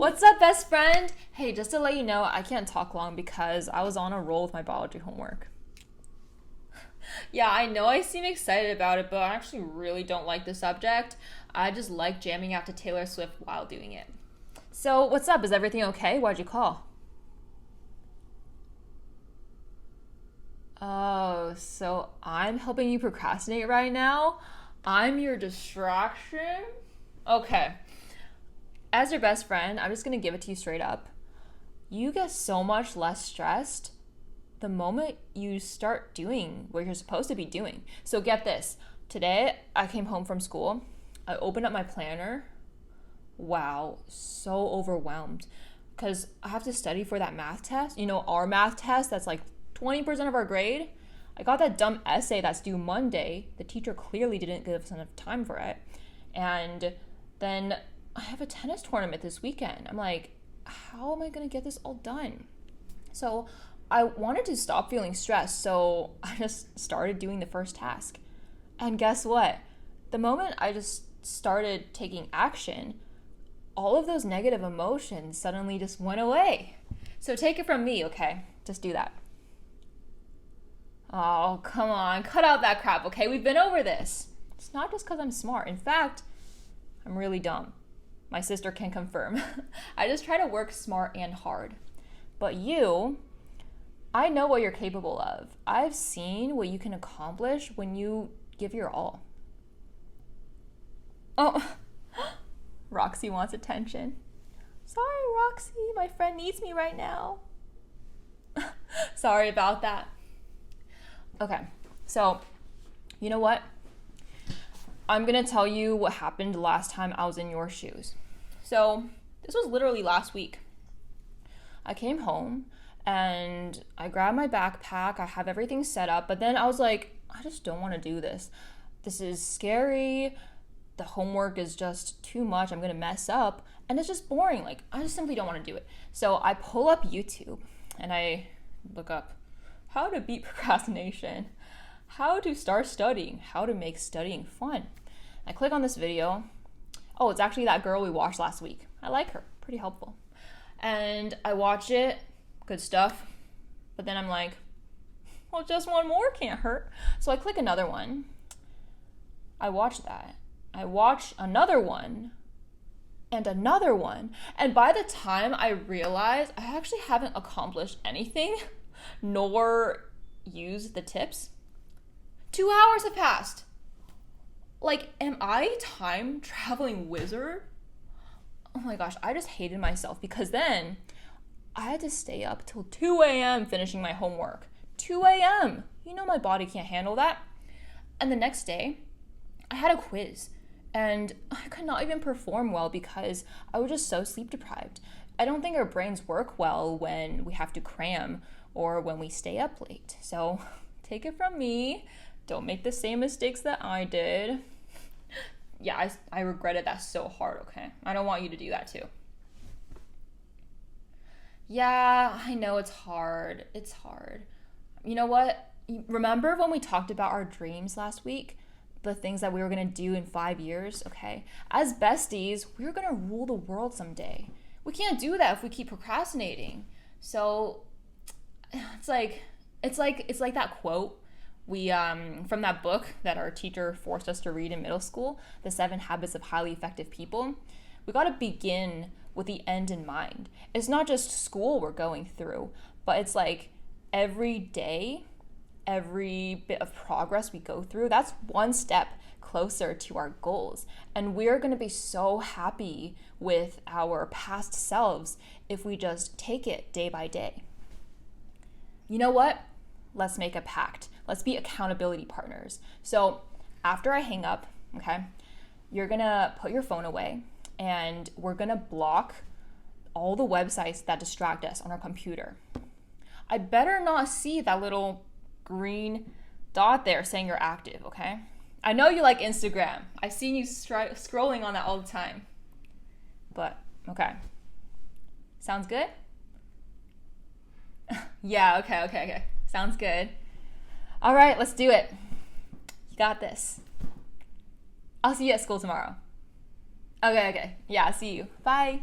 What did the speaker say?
What's up, best friend? Hey, just to let you know, I can't talk long because I was on a roll with my biology homework. Yeah, I know I seem excited about it, but I actually really don't like the subject. I just like jamming out to Taylor Swift while doing it. So, what's up? Is everything okay? Why'd you call? Oh, so I'm helping you procrastinate right now? I'm your distraction? Okay. As your best friend, I'm just gonna give it to you straight up. You get so much less stressed the moment you start doing what you're supposed to be doing. So get this. Today, I came home from school. I opened up my planner. Wow, so overwhelmed. Because I have to study for that math test. You know, our math test, that's like 20% of our grade. I got that dumb essay that's due Monday. The teacher clearly didn't give us enough time for it. And then I have a tennis tournament this weekend. I'm like, how am I going to get this all done? So I wanted to stop feeling stressed, so I just started doing the first task. And guess what? The moment I just started taking action, all of those negative emotions suddenly just went away. So take it from me, okay? Just do that. Oh, come on. Cut out that crap, okay? We've been over this. It's not just because I'm smart. In fact, I'm really dumb. My sister can confirm. I just try to work smart and hard. But you, I know what you're capable of. I've seen what you can accomplish when you give your all. Oh, Roxy wants attention. Sorry, Roxy, my friend needs me right now. Sorry about that. Okay, so you know what? I'm gonna tell you what happened last time I was in your shoes. So this was literally last week. I came home and I grabbed my backpack. I have everything set up, but then I was like, I just don't want to do this. This is scary. The homework is just too much. I'm gonna mess up, and it's just boring. Like, I just simply don't want to do it. So I pull up YouTube and I look up how to beat procrastination, how to start studying, how to make studying fun. I click on this video. Oh, it's actually that girl we watched last week. I like her, pretty helpful. And I watch it, good stuff. But then I'm like, well, just one more can't hurt. So I click another one. I watch that. I watch another one and another one. And by the time I realize I actually haven't accomplished anything, nor used the tips, 2 hours have passed. Like, am I a time traveling wizard? Oh my gosh, I just hated myself because then I had to stay up till 2 a.m. finishing my homework. 2 a.m. You know my body can't handle that. And the next day, I had a quiz and I could not even perform well because I was just so sleep deprived. I don't think our brains work well when we have to cram or when we stay up late. So take it from me. Don't make the same mistakes that I did. Yeah, I regretted that so hard, okay? I don't want you to do that too. Yeah, I know it's hard. It's hard. You know what? Remember when we talked about our dreams last week? The things that we were going to do in 5 years, okay? As besties, we're going to rule the world someday. We can't do that if we keep procrastinating. So it's like that quote we from that book that our teacher forced us to read in middle school, The 7 Habits of Highly Effective People. We got to begin with the end in mind. It's not just school we're going through, but it's like every day, every bit of progress we go through, that's one step closer to our goals. And we're going to be so happy with our past selves if we just take it day by day. You know what? Let's make a pact. Let's be accountability partners. So after I hang up, okay, you're gonna put your phone away and we're gonna block all the websites that distract us on our computer. I better not see that little green dot there saying you're active, okay? I know you like Instagram. I've seen you scrolling on that all the time. But, okay. Sounds good? Yeah, okay. Sounds good. All right, let's do it. You got this. I'll see you at school tomorrow. Okay. Yeah, see you. Bye.